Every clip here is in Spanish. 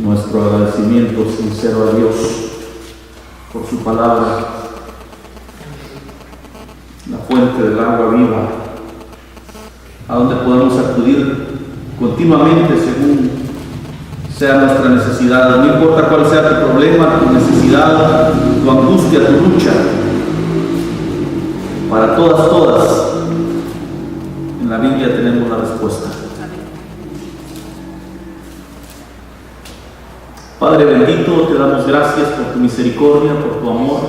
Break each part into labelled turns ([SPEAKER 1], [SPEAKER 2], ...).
[SPEAKER 1] nuestro agradecimiento sincero a Dios por su palabra, la fuente del agua viva, a donde podemos acudir continuamente según sea nuestra necesidad. No importa cuál sea tu problema, tu necesidad, tu angustia, tu lucha, para todas, en la Biblia tenemos la respuesta. Padre bendito, te damos gracias por tu misericordia, por tu amor,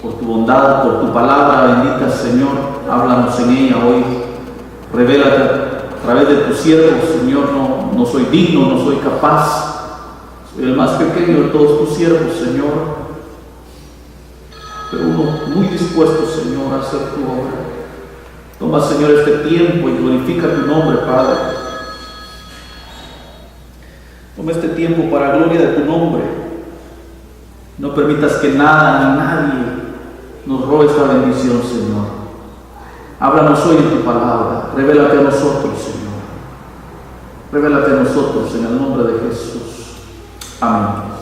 [SPEAKER 1] por tu bondad, por tu palabra bendita, Señor. Háblanos en ella hoy. Revélate a través de tu siervo, Señor. No soy digno, no soy capaz. Soy el más pequeño de todos tus siervos, Señor. Pero uno muy dispuesto, Señor, a hacer tu obra. Toma, Señor, este tiempo y glorifica tu nombre, Padre. Toma este tiempo para la gloria de tu nombre. No permitas que nada ni nadie nos robe esta bendición, Señor. Háblanos hoy en tu palabra. Revélate a nosotros, Señor. Revélate a nosotros en el nombre de Jesús. Amén.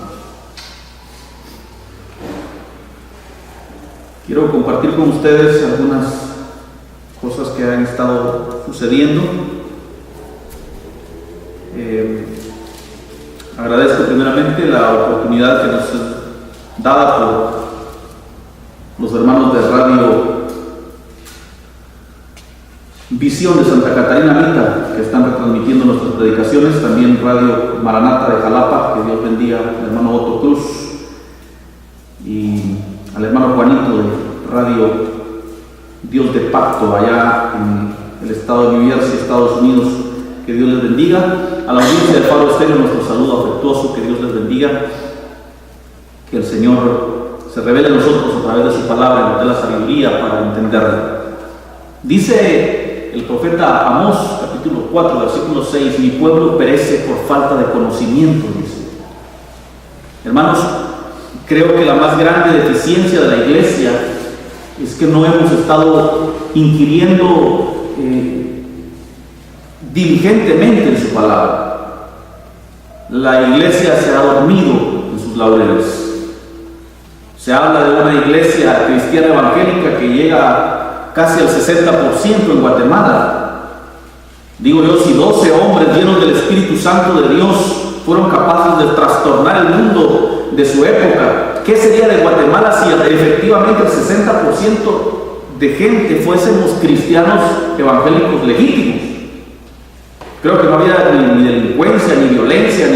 [SPEAKER 1] Quiero compartir con ustedes algunas cosas que han estado sucediendo. Agradezco primeramente la oportunidad que nos es dada por los hermanos de Radio Visión de Santa Catarina Mita, que están retransmitiendo nuestras predicaciones, también Radio Maranata de Jalapa, que Dios bendiga al hermano Otto Cruz, y al hermano Juanito de Radio Dios de Pacto, allá en el estado de New Jersey, Estados Unidos. Que Dios les bendiga. A la audiencia de Faro Estéreo, nuestro saludo afectuoso. Que Dios les bendiga. Que el Señor se revele a nosotros a través de su palabra y nos dé la sabiduría para entenderla. Dice el profeta Amós, capítulo 4, versículo 6: mi pueblo perece por falta de conocimiento, dice. Hermanos, creo que la más grande deficiencia de la iglesia es que no hemos estado inquiriendo diligentemente en su palabra. La iglesia se ha dormido en sus laureles. Se habla de una iglesia cristiana evangélica que llega casi al 60% en Guatemala. Digo yo, si 12 hombres llenos del Espíritu Santo de Dios fueron capaces de trastornar el mundo de su época, ¿qué sería de Guatemala si efectivamente el 60% de gente fuésemos cristianos evangélicos legítimos? Creo que no había ni delincuencia, ni violencia,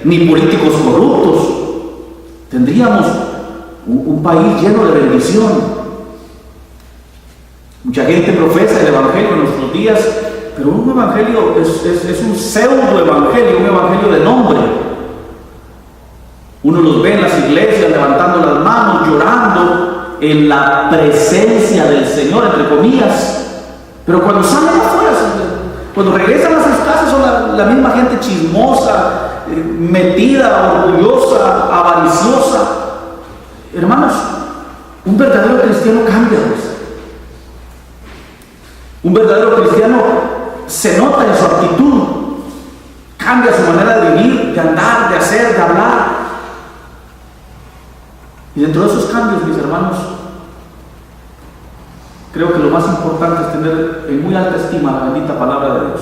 [SPEAKER 1] ni políticos corruptos. Tendríamos un país lleno de bendición. Mucha gente profesa el evangelio en nuestros días, pero un evangelio es un pseudo evangelio, un evangelio de nombre. Uno los ve en las iglesias levantando las manos, llorando en la presencia del Señor, entre comillas, pero cuando salen afuera, cuando regresan a sus casas, son la misma gente chismosa, metida, orgullosa, avariciosa. Hermanos, un verdadero cristiano cambia. Un verdadero cristiano se nota en su actitud, cambia su manera de vivir, de andar, de hacer, de hablar. Y dentro de esos cambios, mis hermanos, creo que lo más importante es tener en muy alta estima la bendita palabra de Dios.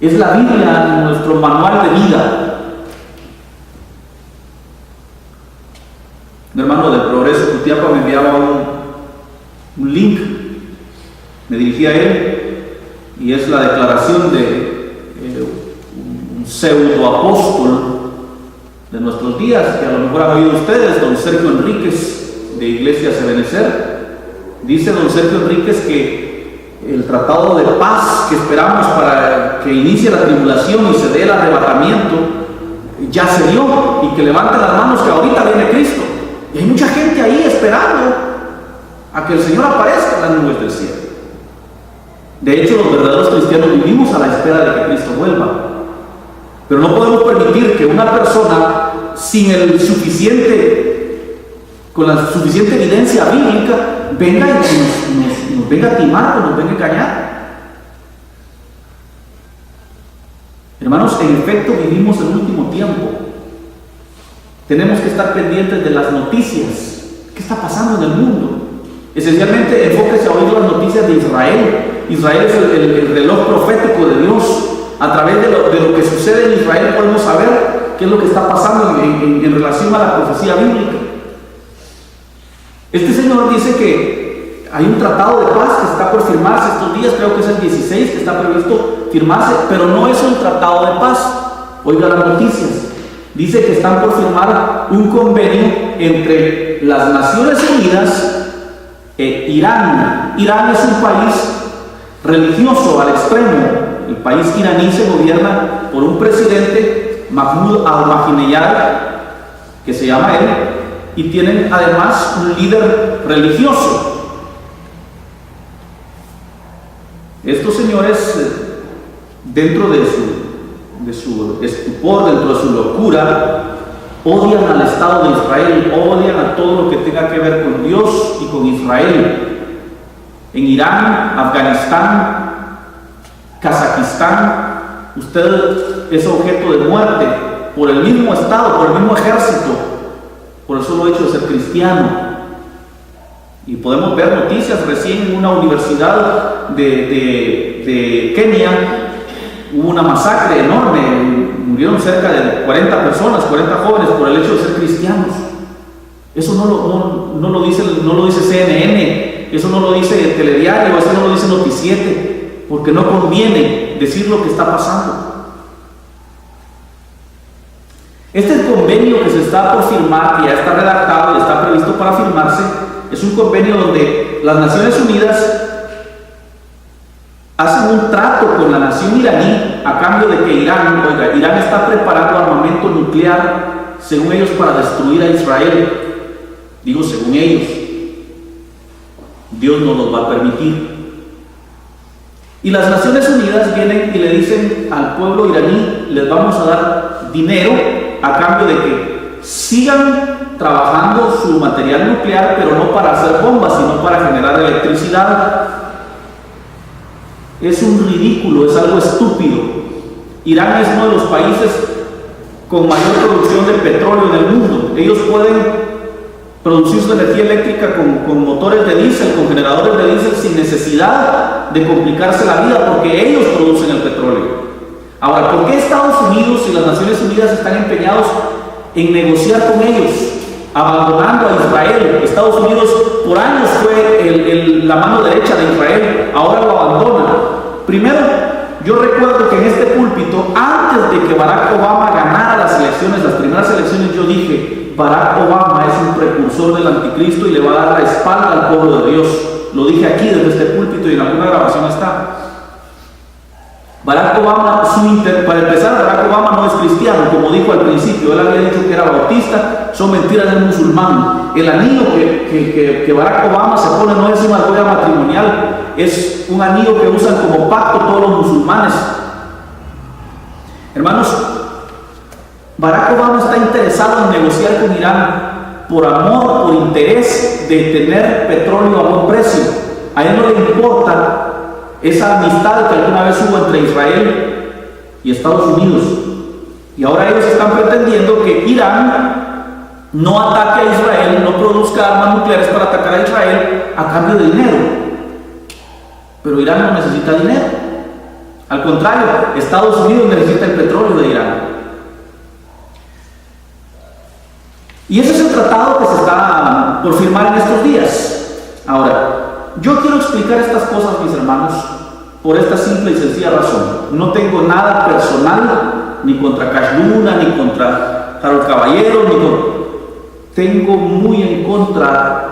[SPEAKER 1] Es la Biblia nuestro manual de vida. Un hermano del Progreso Cutiapa me enviaba un link, me dirigí a él, y es la declaración de un pseudo apóstol de nuestros días, que a lo mejor han oído ustedes, don Sergio Enríquez, de Iglesia Ebenezer. Dice don Sergio Enríquez que el tratado de paz que esperamos para que inicie la tribulación y se dé el arrebatamiento ya se dio, y que levanten las manos que ahorita viene Cristo. Y hay mucha gente ahí esperando a que el Señor aparezca en las nubes del cielo. De hecho, los verdaderos cristianos vivimos a la espera de que Cristo vuelva. Pero no podemos permitir que una persona con la suficiente evidencia bíblica venga y nos venga a timar, nos venga a engañar. Hermanos, en efecto vivimos el último tiempo. Tenemos que estar pendientes de las noticias. ¿Qué está pasando en el mundo? Esencialmente, enfóquese a oír las noticias de Israel. Israel es el reloj profético de Dios. A través de lo que sucede en Israel podemos saber qué es lo que está pasando en relación a la profecía bíblica. Este señor dice que hay un tratado de paz que está por firmarse estos días, creo que es el 16 que está previsto firmarse, pero no es un tratado de paz. Oiga las noticias. Dice que están por firmar un convenio entre las Naciones Unidas e Irán. Irán es un país religioso al extremo. El país iraní se gobierna por un presidente, Mahmoud Ahmadinejad, que se llama él, y tienen además un líder religioso. Estos señores, dentro de su estupor, dentro de su locura, odian al Estado de Israel, odian a todo lo que tenga que ver con Dios y con Israel. En Irán, Afganistán, Kazajistán, usted es objeto de muerte por el mismo Estado, por el mismo ejército, por el solo hecho de ser cristiano. Y podemos ver noticias. Recién en una universidad de Kenia hubo una masacre enorme, murieron cerca de 40 personas, 40 jóvenes por el hecho de ser cristianos. Eso no lo dice CNN, eso no lo dice Telediario, eso no lo dice Noticiete, porque no conviene decir lo que está pasando. Este convenio que se está por firmar, que ya está redactado y está previsto para firmarse, es un convenio donde las Naciones Unidas hacen un trato con la nación iraní a cambio de que Irán está preparando armamento nuclear, según ellos, para destruir a Israel. Digo, según ellos. Dios no los va a permitir. Y las Naciones Unidas vienen y le dicen al pueblo iraní: les vamos a dar dinero a cambio de que sigan trabajando su material nuclear, pero no para hacer bombas, sino para generar electricidad. Es un ridículo, es algo estúpido. Irán es uno de los países con mayor producción de petróleo en el mundo. Ellos pueden producir su energía eléctrica con motores de diésel, con generadores de diésel, sin necesidad de complicarse la vida, porque ellos producen el petróleo. Ahora, ¿por qué Estados Unidos y las Naciones Unidas están empeñados en negociar con ellos, abandonando a Israel? Estados Unidos por años fue la mano derecha de Israel, ahora lo abandona. Primero, yo recuerdo que en este púlpito, antes de que Barack Obama ganara las elecciones, las primeras elecciones, yo dije: Barack Obama es un precursor del anticristo y le va a dar la espalda al pueblo de Dios. Lo dije aquí desde este púlpito y en alguna grabación está. Barack Obama, para empezar, Barack Obama no es cristiano, como dijo al principio. Él había dicho que era bautista, son mentiras del musulmán. El anillo que Barack Obama se pone no es una argolla matrimonial, es un anillo que usan como pacto todos los musulmanes. Hermanos, Barack Obama está interesado en negociar con Irán por amor, por interés de tener petróleo a buen precio. A él no le importa esa amistad que alguna vez hubo entre Israel y Estados Unidos. Y ahora ellos están pretendiendo que Irán no ataque a Israel, no produzca armas nucleares para atacar a Israel a cambio de dinero. Pero Irán no necesita dinero. Al contrario, Estados Unidos necesita el petróleo de Irán. Y ese es el tratado que se está por firmar en estos días. Ahora, yo quiero explicar estas cosas, mis hermanos, por esta simple y sencilla razón. No tengo nada personal, ni contra Cash Luna, ni contra Harold Caballero, tengo muy en contra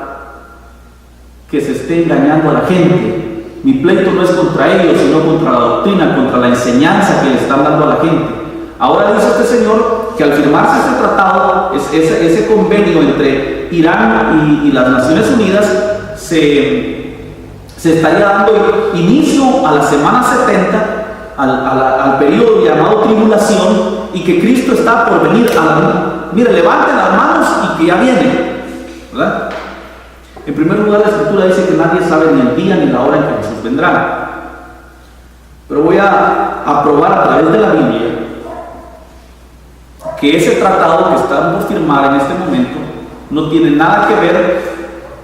[SPEAKER 1] que se esté engañando a la gente. Mi pleito no es contra ellos, sino contra la doctrina, contra la enseñanza que le están dando a la gente. Ahora dice este señor que al firmarse ese tratado, ese convenio entre Irán y las Naciones Unidas, se estaría dando inicio a la semana 70, al periodo llamado tribulación, y que Cristo está por venir. Mire, levanten las manos y que ya viene, ¿verdad? En primer lugar, la Escritura dice que nadie sabe ni el día ni la hora en que Jesús vendrá. Pero voy a probar a través de la Biblia que ese tratado que están por firmar en este momento no tiene nada que ver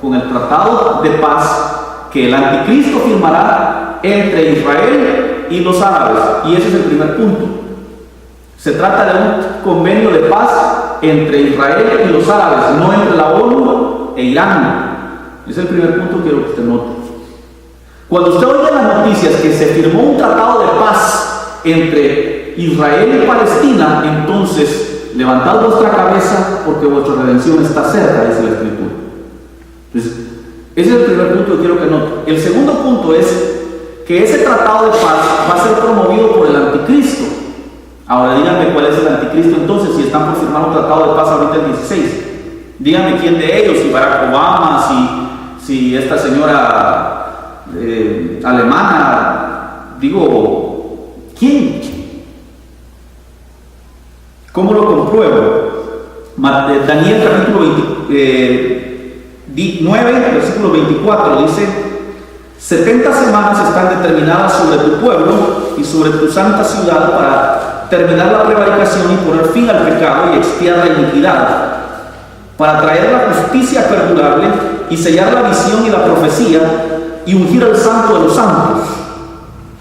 [SPEAKER 1] con el tratado de paz que el anticristo firmará entre Israel y los árabes. Y ese es el primer punto. Se trata de un convenio de paz entre Israel y los árabes, no entre la ONU e Irán. Ese es el primer punto que quiero que usted note. Cuando usted oye las noticias que se firmó un tratado de paz entre Israel y Palestina, entonces levantad vuestra cabeza porque vuestra redención está cerca, dice la Escritura. Entonces, ese es el primer punto que quiero que note. El segundo punto es que ese tratado de paz va a ser promovido por el anticristo. Ahora díganme cuál es el anticristo entonces, si están por firmar un tratado de paz ahorita el 16. Díganme quién de ellos, si Barack Obama, si esta señora alemana, digo, ¿quién? ¿Cómo lo compruebo? Daniel capítulo 9, versículo 24 dice: 70 semanas están determinadas sobre tu pueblo y sobre tu santa ciudad para terminar la prevaricación y poner fin al pecado y expiar la iniquidad, para traer la justicia perdurable y sellar la visión y la profecía y ungir al santo de los santos.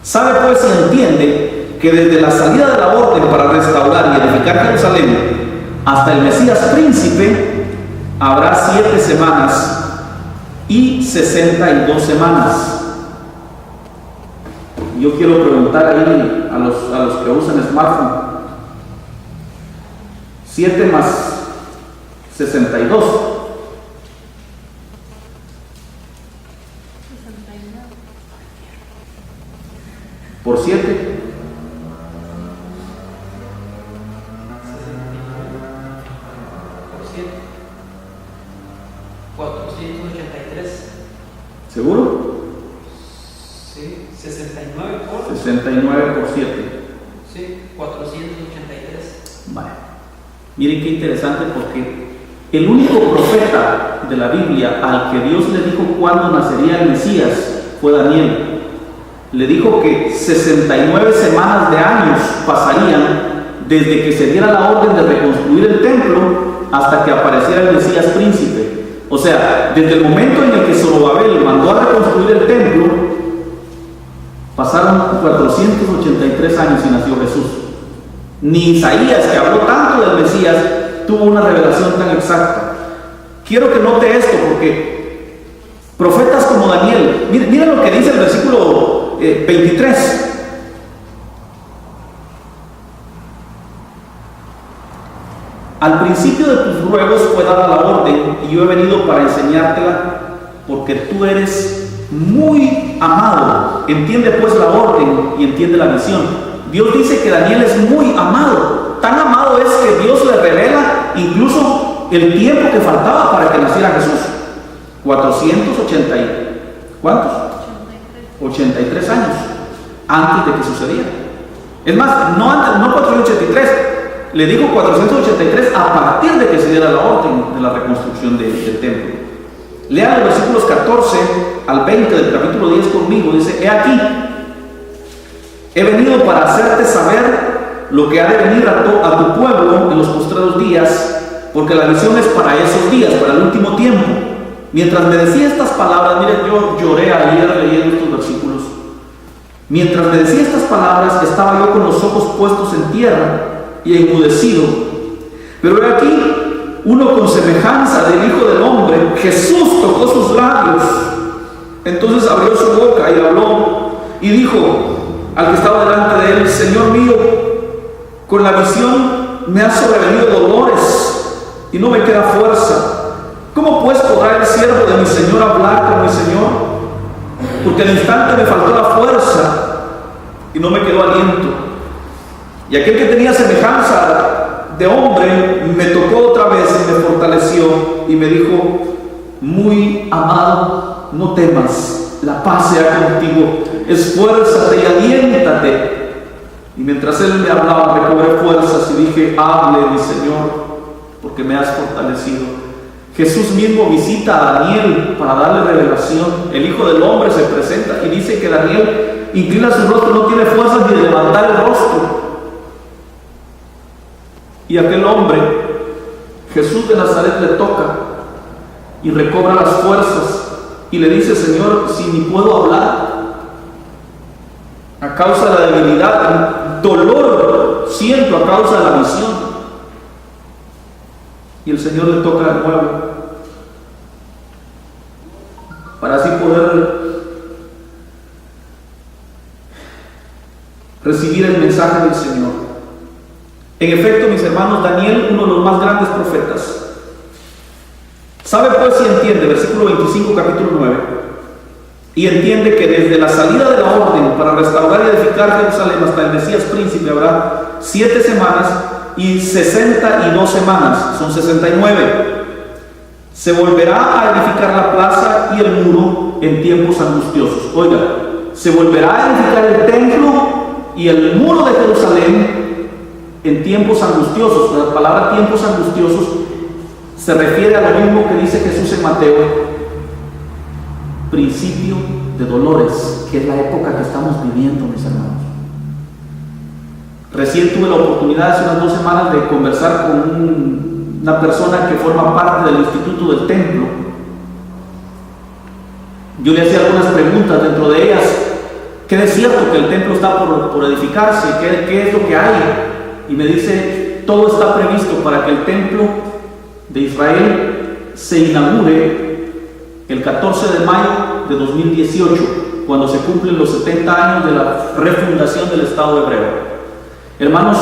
[SPEAKER 1] Sabe pues y entiende que desde la salida de la orden para restaurar y edificar Jerusalén hasta el Mesías príncipe habrá 7 semanas y 62 semanas. Yo quiero preguntar ahí a los que usan smartphone: 7 más 62 por 7. ¿Seguro?
[SPEAKER 2] Sí, 69 por
[SPEAKER 1] 7.
[SPEAKER 2] Sí, 483.
[SPEAKER 1] Vale. Miren qué interesante, porque el único profeta de la Biblia al que Dios le dijo cuándo nacería el Mesías fue Daniel. Le dijo que 69 semanas de años pasarían desde que se diera la orden de reconstruir el templo hasta que apareciera el Mesías príncipe. O sea, desde el momento en el que Zorobabel mandó a reconstruir el templo, pasaron 483 años y nació Jesús. Ni Isaías, que habló tanto del Mesías, tuvo una revelación tan exacta. Quiero que note esto, porque profetas como Daniel, miren lo que dice el versículo 23. Al principio de tus ruegos fue dada la orden, y yo he venido para enseñártela, porque tú eres muy amado. Entiende pues la orden y entiende la visión. Dios dice que Daniel es muy amado. Tan amado es que Dios le revela incluso el tiempo que faltaba para que naciera Jesús. 480 ¿cuántos? 83 años antes de que sucediera. Es más, no 483, le digo 483 a partir de que se diera la orden de la reconstrucción del templo. Lean los versículos 14 al 20 del capítulo 10 conmigo. Dice: he aquí, he venido para hacerte saber lo que ha de venir a tu pueblo en los postreros días, porque la visión es para esos días, para el último tiempo. Mientras me decía estas palabras, miren, yo lloré ayer leyendo estos versículos. Mientras me decía estas palabras, estaba yo con los ojos puestos en tierra y enmudecido. Pero he aquí, uno con semejanza del Hijo del Hombre, Jesús, tocó sus labios. Entonces abrió su boca y habló y dijo al que estaba delante de él: Señor mío, con la visión me ha sobrevenido dolores y no me queda fuerza. ¿Cómo pues podrá el siervo de mi Señor hablar con mi Señor? Porque al instante me faltó la fuerza y no me quedó aliento. Y aquel que tenía semejanza de hombre me tocó otra vez y me fortaleció y me dijo: muy amado, no temas, la paz sea contigo, esfuérzate y aliéntate. Y mientras él me hablaba, recobré fuerzas y dije: hable, mi Señor, porque me has fortalecido. Jesús mismo visita a Daniel para darle revelación. El Hijo del Hombre se presenta y dice que Daniel inclina su rostro, no tiene fuerzas ni de levantar el rostro. Y aquel hombre, Jesús de Nazaret, le toca y recobra las fuerzas y le dice: Señor, si ni puedo hablar a causa de la debilidad, dolor siento a causa de la visión. Y el Señor le toca de nuevo para así poder recibir el mensaje del Señor. En efecto, mis hermanos, Daniel, uno de los más grandes profetas, sabe pues y entiende, versículo 25, capítulo 9, y entiende que desde la salida de la orden para restaurar y edificar Jerusalén hasta el Mesías príncipe habrá 7 semanas y 62 semanas, son 69. Se volverá a edificar la plaza y el muro en tiempos angustiosos. Oiga, se volverá a edificar el templo y el muro de Jerusalén en tiempos angustiosos. La palabra tiempos angustiosos se refiere a lo mismo que dice Jesús en Mateo: principio de dolores, que es la época que estamos viviendo, mis hermanos. Recién tuve la oportunidad hace unas 2 semanas de conversar con una persona que forma parte del Instituto del Templo. Yo le hacía algunas preguntas, dentro de ellas: ¿qué es cierto que el templo está por edificarse? ¿Qué es lo que hay? Y me dice: todo está previsto para que el templo de Israel se inaugure el 14 de mayo de 2018, cuando se cumplen los 70 años de la refundación del Estado hebreo. Hermanos,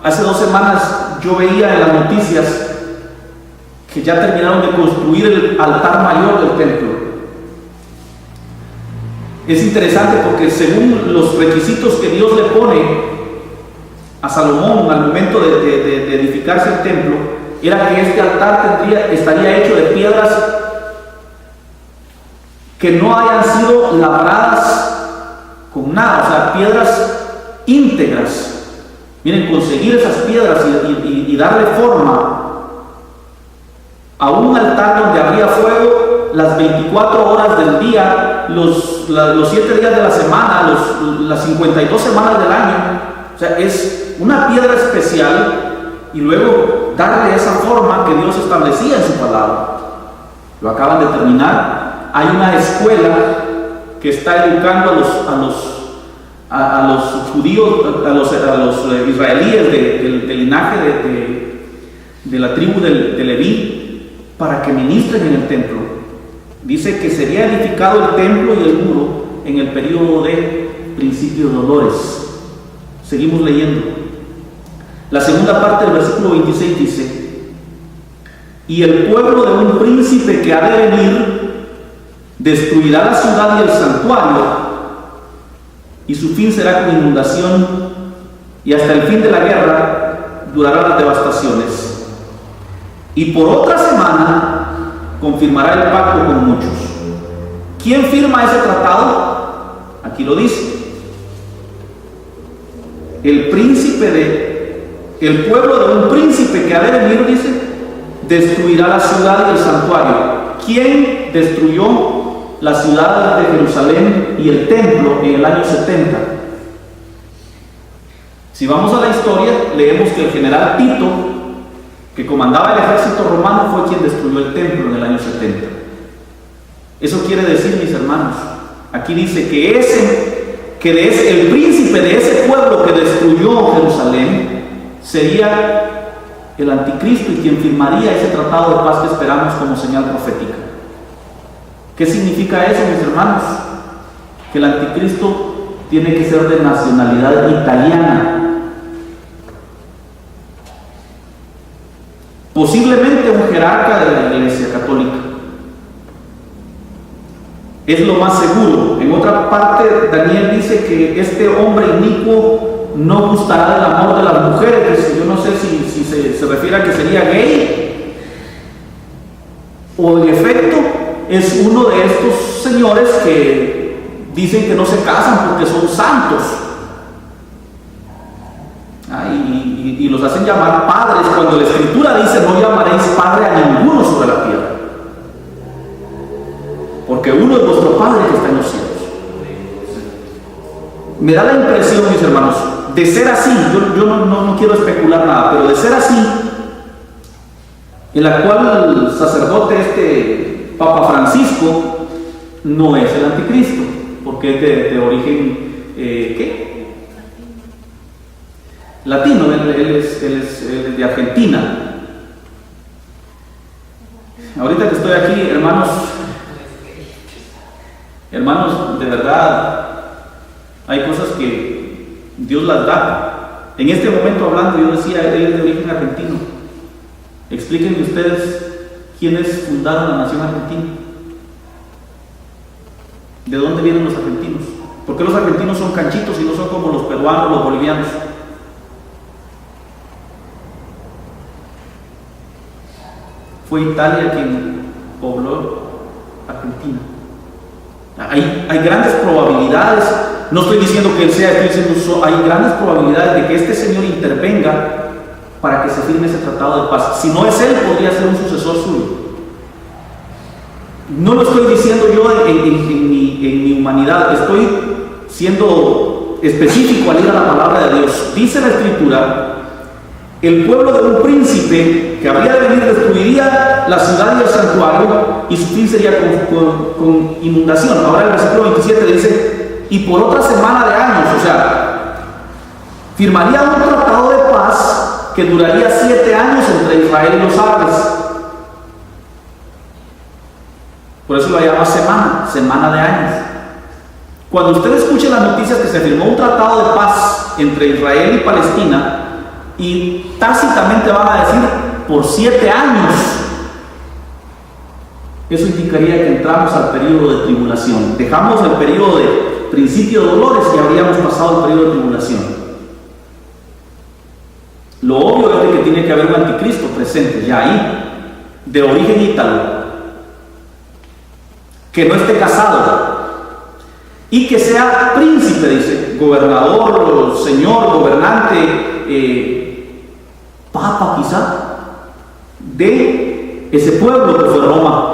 [SPEAKER 1] hace 2 semanas yo veía en las noticias que ya terminaron de construir el altar mayor del templo. Es interesante porque según los requisitos que Dios le pone a Salomón al momento de edificarse el templo, era que este altar estaría hecho de piedras que no hayan sido labradas con nada, o sea, piedras íntegras. Miren, conseguir esas piedras y darle forma a un altar donde habría fuego las 24 horas del día, los 7 días de la semana, las 52 semanas del año. O sea, es una piedra especial, y luego darle esa forma que Dios establecía en su palabra. Lo acaban de terminar. Hay una escuela que está educando a los judíos, a los israelíes del linaje de la tribu de Leví, para que ministren en el templo. Dice que sería edificado el templo y el muro en el periodo de principio de dolores. Seguimos leyendo. La segunda parte del versículo 26 dice: y el pueblo de un príncipe que ha de venir destruirá la ciudad y el santuario, y su fin será con inundación, y hasta el fin de la guerra durarán las devastaciones. Y por otra semana confirmará el pacto con muchos. ¿Quién firma ese tratado? Aquí lo dice: el pueblo de un príncipe que ha de venir, dice, destruirá la ciudad y el santuario. ¿Quién destruyó la ciudad de Jerusalén y el templo en el año 70? Si vamos a la historia, leemos que el general Tito, que comandaba el ejército romano, fue quien destruyó el templo en el año 70. Eso quiere decir, mis hermanos, aquí dice que el príncipe de ese pueblo que destruyó Jerusalén sería el anticristo, y quien firmaría ese tratado de paz que esperamos como señal profética. ¿Qué significa eso, mis hermanos? Que el anticristo tiene que ser de nacionalidad italiana. Posiblemente un jerarca de la Iglesia Católica. Es lo más seguro. En otra parte, Daniel dice que este hombre inicuo no gustará del amor de las mujeres. Yo no sé si se refiere a que sería gay, o en efecto es uno de estos señores que dicen que no se casan porque son santos. Y los hacen llamar padres, cuando la Escritura dice: no llamaréis padre a ninguno sobre la tierra, porque uno es vuestro Padre que está en los cielos. Me da la impresión, mis hermanos, de ser así, yo no quiero especular nada, pero de ser así, el actual sacerdote, Papa Francisco, no es el anticristo, porque es de origen, ¿qué? Latino, él es de Argentina. Ahorita que estoy aquí, hermanos, de verdad, hay cosas que Dios las da. En este momento hablando, yo decía, él es de origen argentino. Explíquenme ustedes quiénes fundaron la nación argentina. ¿De dónde vienen los argentinos? ¿Por qué los argentinos son canchitos y no son como los peruanos, los bolivianos? Fue Italia quien pobló Argentina. Hay grandes probabilidades, no estoy diciendo que él sea, estoy diciendo hay grandes probabilidades de que este señor intervenga para que se firme ese tratado de paz. Si no es él, podría ser un sucesor suyo. No lo estoy diciendo yo en mi humanidad, estoy siendo específico al ir a la palabra de Dios. Dice la Escritura: el pueblo de un príncipe que habría de venir destruiría la ciudad y el santuario, y su fin sería con inundación. Ahora el versículo 27 dice: y por otra semana de años, o sea, firmaría un tratado de paz que duraría 7 años entre Israel y los árabes. Por eso lo llama semana de años. Cuando usted escuche las noticias que se firmó un tratado de paz entre Israel y Palestina, y tácitamente van a decir por 7 años, eso indicaría que entramos al periodo de tribulación. Dejamos el periodo de principio de dolores y habríamos pasado el periodo de tribulación. Lo obvio es que tiene que haber un anticristo presente ya ahí, de origen ítalo, que no esté casado y que sea príncipe, dice, gobernador, señor, gobernante, papa quizá, de ese pueblo que fue Roma.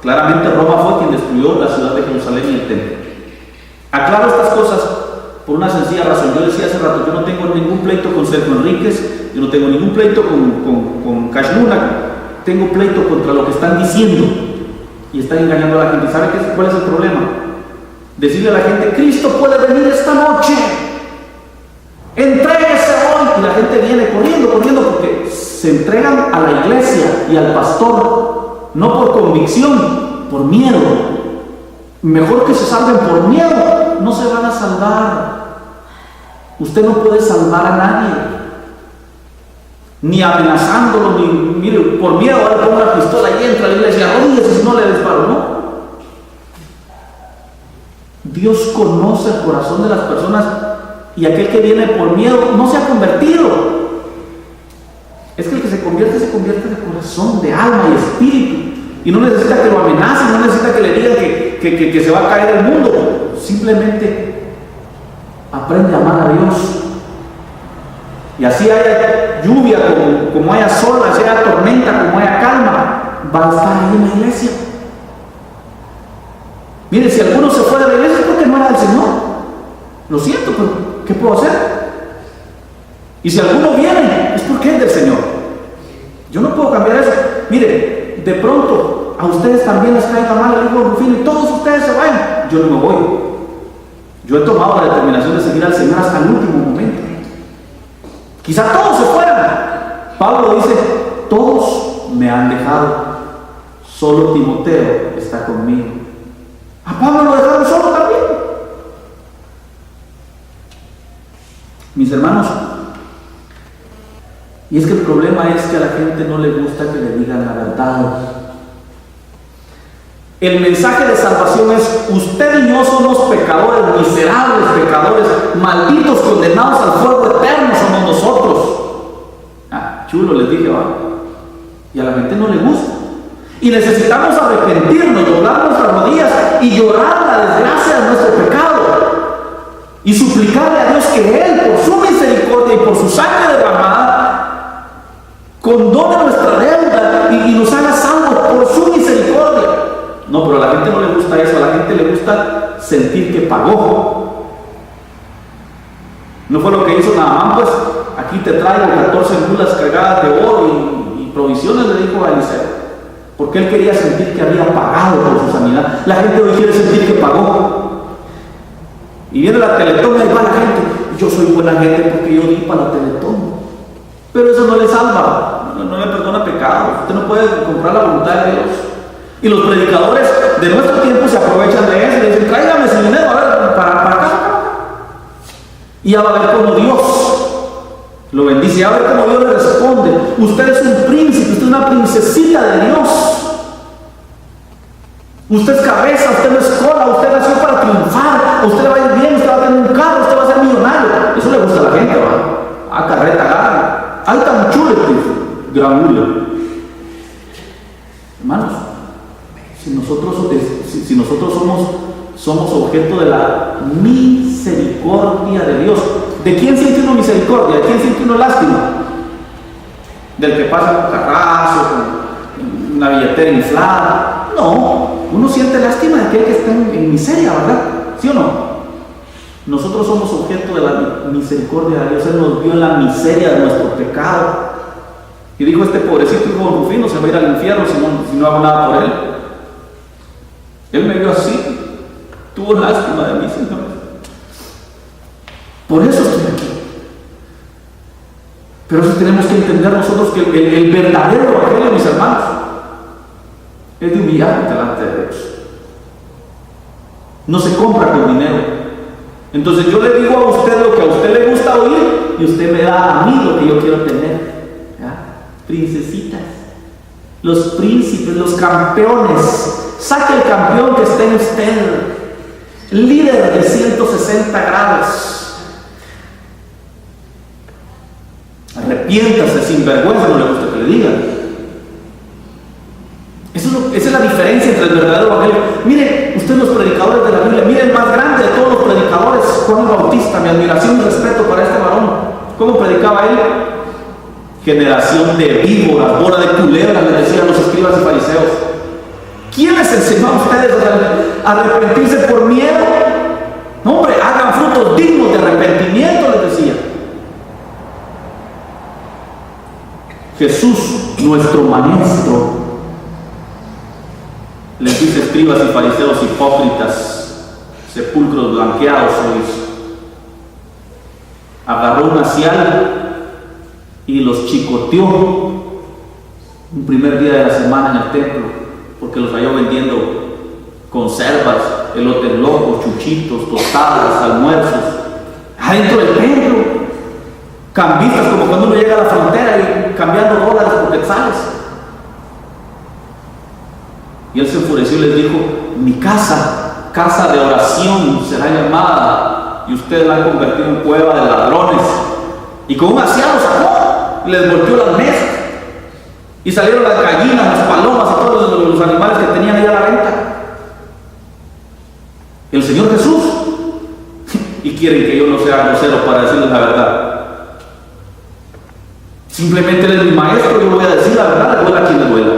[SPEAKER 1] Claramente Roma fue quien destruyó la ciudad de Jerusalén y el templo. Aclaro estas cosas por una sencilla razón. Yo decía hace rato, yo no tengo ningún pleito con Sergio Enríquez, yo no tengo ningún pleito con Cash Luna, tengo pleito contra lo que están diciendo y están engañando a la gente. ¿Sabe cuál es el problema? Decirle a la gente: Cristo puede venir esta noche, entréguese hoy, y la gente viene corriendo porque se entregan a la iglesia y al pastor, no por convicción, por miedo. Mejor que se salven por miedo, no se van a salvar. Usted no puede salvar a nadie, ni amenazándolo, ni mire, por miedo ahora pongo la pistola y entra a la iglesia, arrodíllese si no le disparo, ¿no? Dios conoce el corazón de las personas, y aquel que viene por miedo no se ha convertido. Es que el que se convierte de corazón, de alma y espíritu, y no necesita que lo amenacen, no necesita que le digan que se va a caer el mundo. Simplemente aprende a amar a Dios, y así haya lluvia como haya sol, así haya tormenta como haya calma, va a estar ahí en la iglesia. Mire, si alguno se fue de la iglesia es porque no era del Señor. Lo siento, pero ¿qué puedo hacer? Y si alguno viene es porque es del Señor. Yo no puedo cambiar eso. Mire, de pronto a ustedes también les caiga mal el hijo Rufino y todos ustedes se vayan. Yo no me voy. Yo he tomado la determinación de seguir al Señor hasta el último momento. Quizá todos se fueran. Pablo dice: todos me han dejado, solo Timoteo está conmigo. A Pablo lo dejaron solo también. Mis hermanos, y es que el problema es que a la gente no le gusta que le digan la verdad. El mensaje de salvación es: usted y yo somos pecadores, miserables pecadores, malditos, condenados al fuego eterno somos nosotros. Chulo, les dije, ¿va? Y a la gente no le gusta. Y necesitamos arrepentirnos, doblar nuestras rodillas y llorar la desgracia de nuestro pecado. Y suplicarle a Dios que Él, por su misericordia y por su sangre derramada, condone nuestra deuda y nos haga salvos por su misericordia. No, pero a la gente no le gusta eso, a la gente le gusta sentir que pagó. No fue lo que hizo Naamán, pues aquí te traigo 14 mulas cargadas de oro y provisiones, le dijo a Eliseo. Porque él quería sentir que había pagado por su sanidad. La gente hoy quiere sentir que pagó. Y viene la Teletón y ahí va la gente. Yo soy buena gente porque yo di para la Teletón. Pero eso no le salva, no le perdona pecados. Usted no puede comprar la voluntad de Dios. Y los predicadores de nuestro tiempo se aprovechan de eso y le dicen, tráigame ese dinero, a ver, para acá. Y ya va a ver cómo Dios lo bendice, ya va a ver cómo Dios le responde. Usted es un príncipe, usted es una princesita de Dios. Usted es cabeza, usted no es cola, usted nació para triunfar, usted le va a ir bien, usted va a tener un carro, usted va a ser millonario. Eso le gusta a la gente, ¿va? A carreta, gana. Ahí está un chulo, gran hula. Hermanos, si nosotros somos objeto de la misericordia de Dios. ¿De quién siente uno misericordia? ¿De quién siente uno lástima? Del que pasa con carrazo, con una billetera inflada. No, uno siente lástima de aquel que está en miseria, ¿verdad? ¿Sí o no? Nosotros somos objeto de la misericordia de Dios. Él nos vio en la miseria de nuestro pecado. Y dijo, este pobrecito hijo Rufino se va a ir al infierno si no hago nada por él. Él me vio así. Tuvo lástima de mí, Señor. Por eso estoy aquí. Pero eso tenemos que entender nosotros que el verdadero evangelio, mis hermanos, es de humillar delante de Dios. No se compra con dinero. Entonces yo le digo a usted lo que a usted le gusta oír y usted me da a mí lo que yo quiero tener. ¿Ya? Princesitas, los príncipes, los campeones. Saque el campeón que esté en usted, líder de 160 grados. Arrepiéntase, sin vergüenza, no le gusta que le digan. Esa es la diferencia entre el verdadero evangelio. Miren, ustedes los predicadores de la Biblia, miren el más grande de todos los predicadores, Juan el Bautista, mi admiración y respeto para este varón. ¿Cómo predicaba él? Generación de víboras, bola de culebras, le decían los escribas y fariseos. ¿Quién les enseñó a ustedes a arrepentirse por miedo? No, hombre, hagan frutos dignos de arrepentimiento, les decía. Jesús, nuestro maestro, les dice, escribas y fariseos hipócritas, sepulcros blanqueados sois. Agarró una cial y los chicoteó un primer día de la semana en el templo, porque los halló vendiendo conservas, elotes locos, chuchitos, tostadas, almuerzos, adentro del templo. Cambistas, como cuando uno llega a la frontera y cambiando dólares por quetzales. Y él se enfureció y les dijo, mi casa, casa de oración será llamada, y ustedes la han convertido en cueva de ladrones. Y con un aseado sacó y les volteó las mesas. Y salieron las gallinas, las palomas y todos los animales que tenían ahí a la venta. El Señor Jesús. Y quieren que yo no sea grosero para decirles la verdad. Simplemente él es mi maestro, yo voy a decir la verdad, le duela a quien le duela.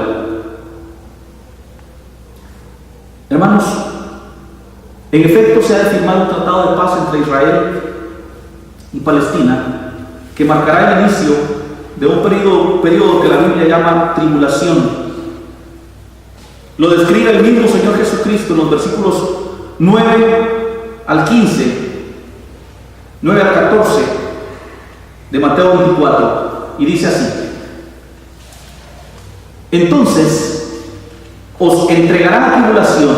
[SPEAKER 1] Hermanos, en efecto se ha firmado un tratado de paz entre Israel y Palestina que marcará el inicio de un periodo que la Biblia llama tribulación. Lo describe el mismo Señor Jesucristo en los versículos 9 al 15, 9 al 14 de Mateo 24. Y dice así: entonces os entregarán a tribulación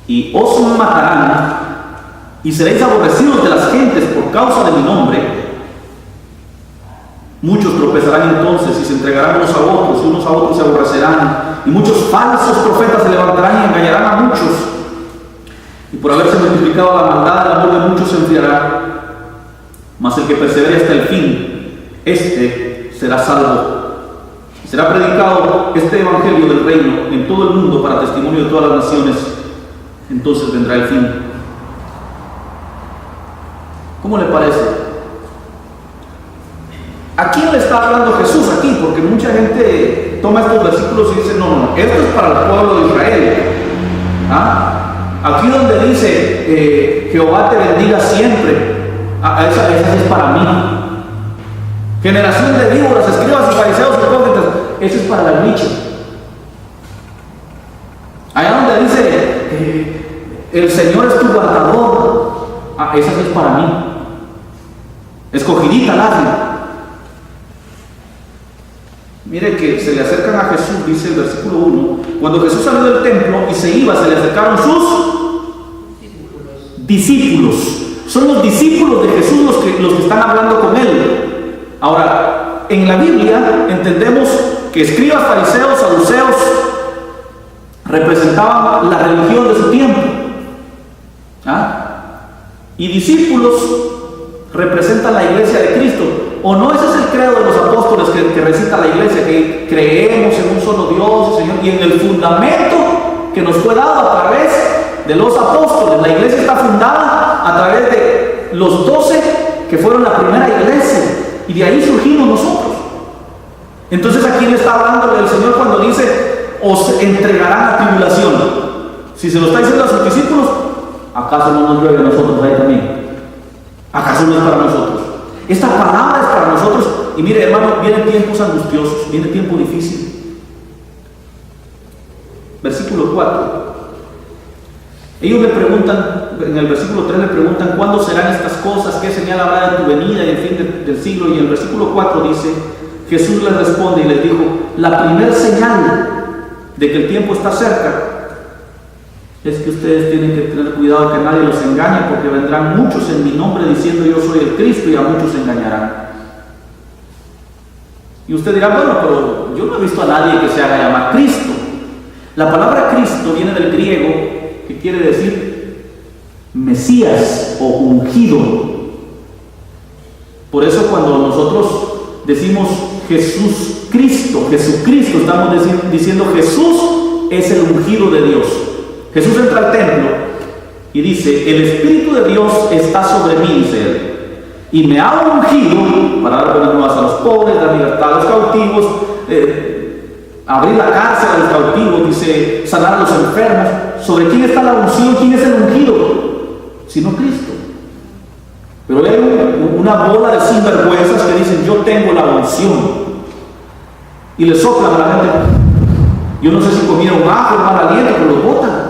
[SPEAKER 1] y os matarán y seréis aborrecidos de las gentes por causa de mi nombre. Muchos tropezarán entonces y se entregarán unos a otros, y unos a otros se aborrecerán, y muchos falsos profetas se levantarán y engañarán a muchos, y por haberse multiplicado la maldad, el amor de muchos se enfriará. Mas el que persevere hasta el fin, este será salvo. Será predicado este evangelio del reino en todo el mundo para testimonio de todas las naciones. Entonces vendrá el fin. ¿Cómo le parece? ¿A quién le está hablando Jesús aquí? Porque mucha gente toma estos versículos y dice, no, esto es para el pueblo de Israel. ¿Ah? Aquí donde dice, Jehová te bendiga siempre. esa es para mí. Generación de víboras, escribas y fariseos hipócritas, eso es para la Nietzsche. Allá donde dice el Señor es tu guardador, esa sí es para mí. Escogidita la. Mire que se le acercan a Jesús, dice el versículo 1, cuando Jesús salió del templo y se iba, se le acercaron sus discípulos. Son los discípulos de Jesús los que están hablando con él. Ahora, en la Biblia entendemos que escribas, fariseos, saduceos representaban la religión de su tiempo. Y discípulos representan la iglesia de Cristo. ¿O no ese es el credo de los apóstoles que recita la iglesia? Que creemos en un solo Dios, Señor, y en el fundamento que nos fue dado a través de los apóstoles. La iglesia está fundada a través de los 12 que fueron la primera iglesia, y de ahí surgimos nosotros. Entonces, ¿a quién está hablando el Señor cuando dice os entregarán a tribulación? Si se lo está diciendo a sus discípulos, ¿acaso no nos llueve a nosotros ahí también? ¿Acaso no es para nosotros? Esta palabra es para nosotros. Y mire, hermano, vienen tiempos angustiosos, viene tiempo difícil. Versículo 4. Ellos le preguntan, en el versículo 3 le preguntan, ¿cuándo serán estas cosas? ¿Qué señal habrá de tu venida y el fin del siglo? Y en el versículo 4 dice, Jesús les responde y les dijo, la primer señal de que el tiempo está cerca es que ustedes tienen que tener cuidado que nadie los engañe, porque vendrán muchos en mi nombre diciendo yo soy el Cristo, y a muchos se engañarán. Y usted dirá, bueno, pero yo no he visto a nadie que se haga llamar Cristo. La palabra Cristo viene del griego, que quiere decir Mesías o ungido. Por eso cuando nosotros decimos Jesús Cristo, Jesucristo, estamos diciendo Jesús es el ungido de Dios. Jesús entra al templo y dice, el Espíritu de Dios está sobre mí, dice él, y me ha ungido para dar buenas nuevas a los pobres, dar libertad a los cautivos, abrir la cárcel a los cautivos, dice, sanar a los enfermos. ¿Sobre quién está la unción? ¿Quién es el ungido? Sino Cristo. Pero hay una bola de sinvergüenzas que dicen, yo tengo la unción, y le soplan a la gente. Yo no sé si comieron ajo o mal aliento, pero lo botan.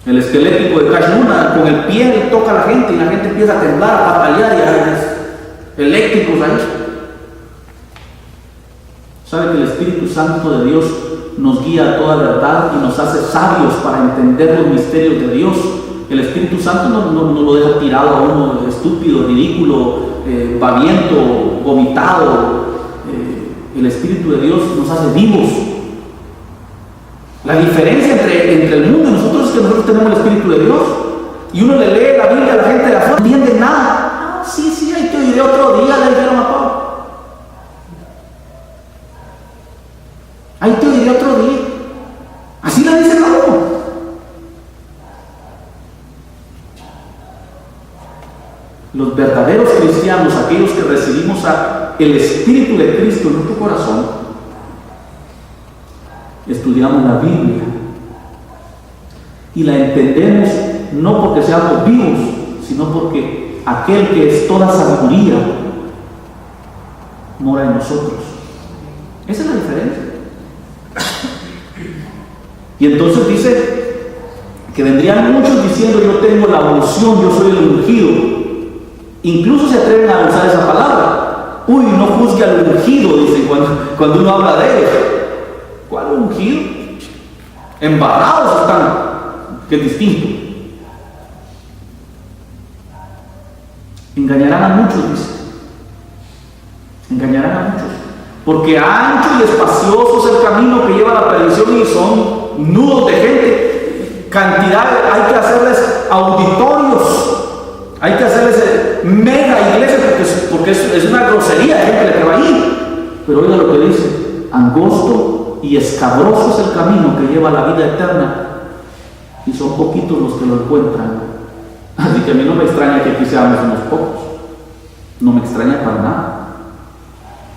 [SPEAKER 1] El esquelético de Cash Luna con el pie toca a la gente y la gente empieza a temblar, a patalear y a eléctricos ahí. ¿Sabe que el Espíritu Santo de Dios nos guía a toda verdad y nos hace sabios para entender los misterios de Dios? El Espíritu Santo no lo deja tirado a uno estúpido, ridículo, babiento, vomitado. El Espíritu de Dios nos hace vivos. La diferencia entre el mundo y nosotros es que nosotros tenemos el Espíritu de Dios. Y uno le lee la Biblia a la gente de afuera, no entiende nada. Sí, ahí te oiré otro día, le dijeron a Pablo. Ahí te oiré otro día. Así le dicen a uno. Los verdaderos cristianos, aquellos que recibimos el Espíritu de Cristo en nuestro corazón, estudiamos la Biblia y la entendemos no porque seamos vivos, sino porque aquel que es toda sabiduría mora en nosotros. Esa es la diferencia. Y entonces dice que vendrían muchos diciendo yo tengo la unción, yo soy el ungido. Incluso se atreven a usar esa palabra. Uy, no juzgue al ungido, dicen cuando uno habla de él. ¿Cuál ungido? Embarrados están, que es distinto. Engañarán a muchos, dice. Engañarán a muchos. Porque ancho y espacioso es el camino que lleva a la perdición y son nudos de gente. Cantidad, hay que hacerles auditorios. Hay que hacerles mega iglesias porque es una grosería de gente que va ahí. Pero oiga lo que dice: angosto y escabroso es el camino que lleva a la vida eterna, y son poquitos los que lo encuentran. Así que a mí no me extraña que aquí seamos unos pocos. No me extraña para nada.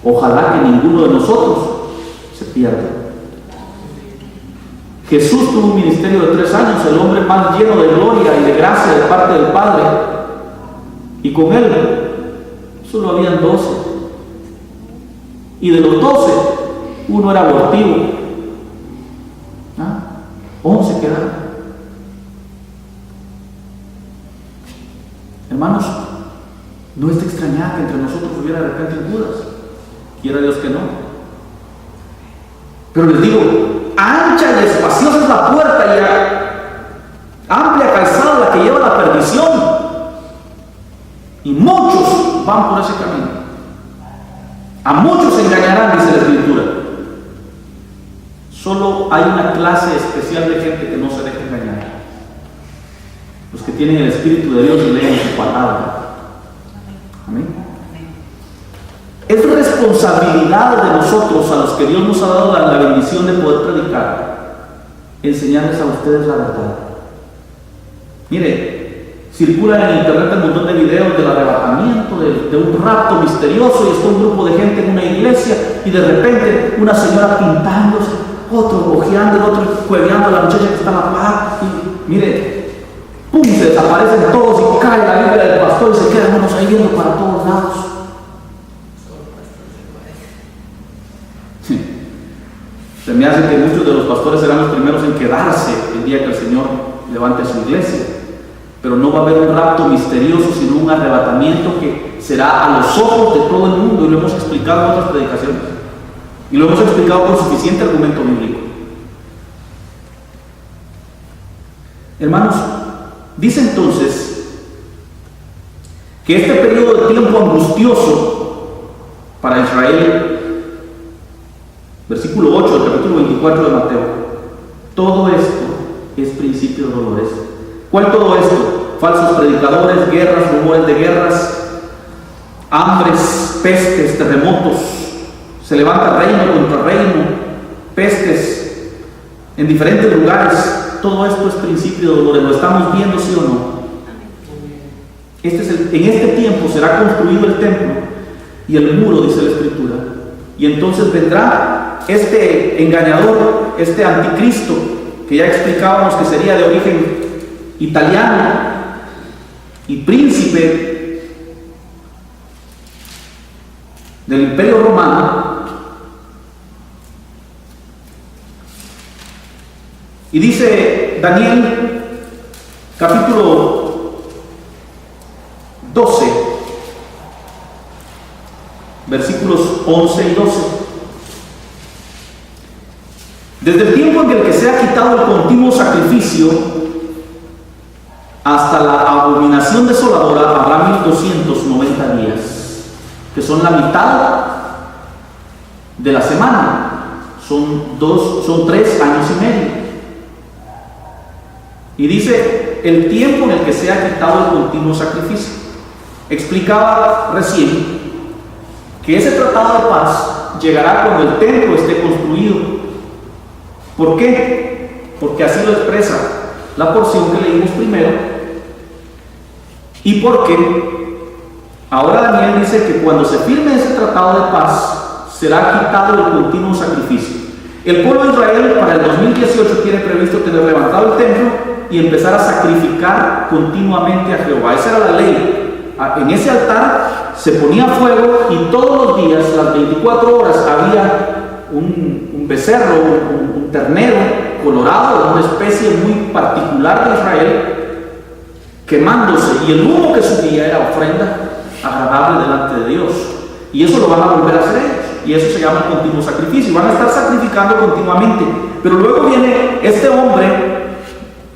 [SPEAKER 1] Ojalá que ninguno de nosotros se pierda. Jesús tuvo un ministerio de 3 años, el hombre más lleno de gloria y de gracia de parte del Padre. Y con él solo habían 12. Y de los 12, uno era abortivo. 11 quedaron. Hermanos, no es de extrañar que entre nosotros hubiera de repente Judas. Quiera Dios que no. Pero les digo, ancha y espaciosa es la puerta y amplia calzada la que lleva a la perdición. Y muchos van por ese camino. A muchos se engañarán, dice la Escritura. Solo hay una clase especial de gente que no se deja engañar. Los que tienen el Espíritu de Dios y leen su palabra. Amén. Es responsabilidad de nosotros, a los que Dios nos ha dado la bendición de poder predicar, enseñarles a ustedes la verdad. Mire, circula en internet un montón de videos del arrebatamiento, de un rapto misterioso, y está un grupo de gente en una iglesia, y de repente una señora pintándose, otro cojeando, otro cueveando a la muchacha que está en la plaza, y mire, ¡pum!, se desaparecen todos y cae la Biblia del pastor y se quedan unos ahí viendo para todos lados. Se me hace que muchos de los pastores serán los primeros en quedarse el día que el Señor levante su iglesia. Pero no va a haber un rapto misterioso, sino un arrebatamiento que será a los ojos de todo el mundo, y lo hemos explicado en otras predicaciones. Y lo hemos explicado con suficiente argumento bíblico. Hermanos, dice entonces que este periodo de tiempo angustioso para Israel, versículo 8 del capítulo 24 de Mateo, todo esto es principio de dolores. ¿Cuál todo esto? Falsos predicadores, guerras, rumores de guerras, hambres, pestes, terremotos, se levanta reino contra reino, pestes en diferentes lugares. Todo esto es principio de dolores. ¿Lo estamos viendo, sí o no? En este tiempo será construido el templo y el muro, dice la Escritura. Y entonces vendrá este engañador, este anticristo, que ya explicábamos que sería de origen italiano y príncipe del Imperio Romano. Y dice Daniel, capítulo 12, versículos 11 y 12. Desde el tiempo en el que se ha quitado el continuo sacrificio hasta la abominación desoladora habrá 1290 días, que son la mitad de la semana. Son 3 años y medio. Y dice el tiempo en el que se ha quitado el continuo sacrificio. Explicaba recién que ese tratado de paz llegará cuando el templo esté construido. ¿Por qué? Porque así lo expresa la porción que leímos primero, y porque ahora Daniel dice que cuando se firme ese tratado de paz será quitado el continuo sacrificio. El pueblo de Israel para el 2018 tiene previsto tener levantado el templo y empezar a sacrificar continuamente a Jehová. Esa era la ley. En ese altar se ponía fuego y todos los días, las 24 horas, había un becerro, un ternero colorado, una especie muy particular de Israel, quemándose, y el humo que subía era ofrenda agradable delante de Dios. Y eso lo van a volver a hacer ellos, y eso se llama continuo sacrificio. Van a estar sacrificando continuamente. Pero luego viene este hombre,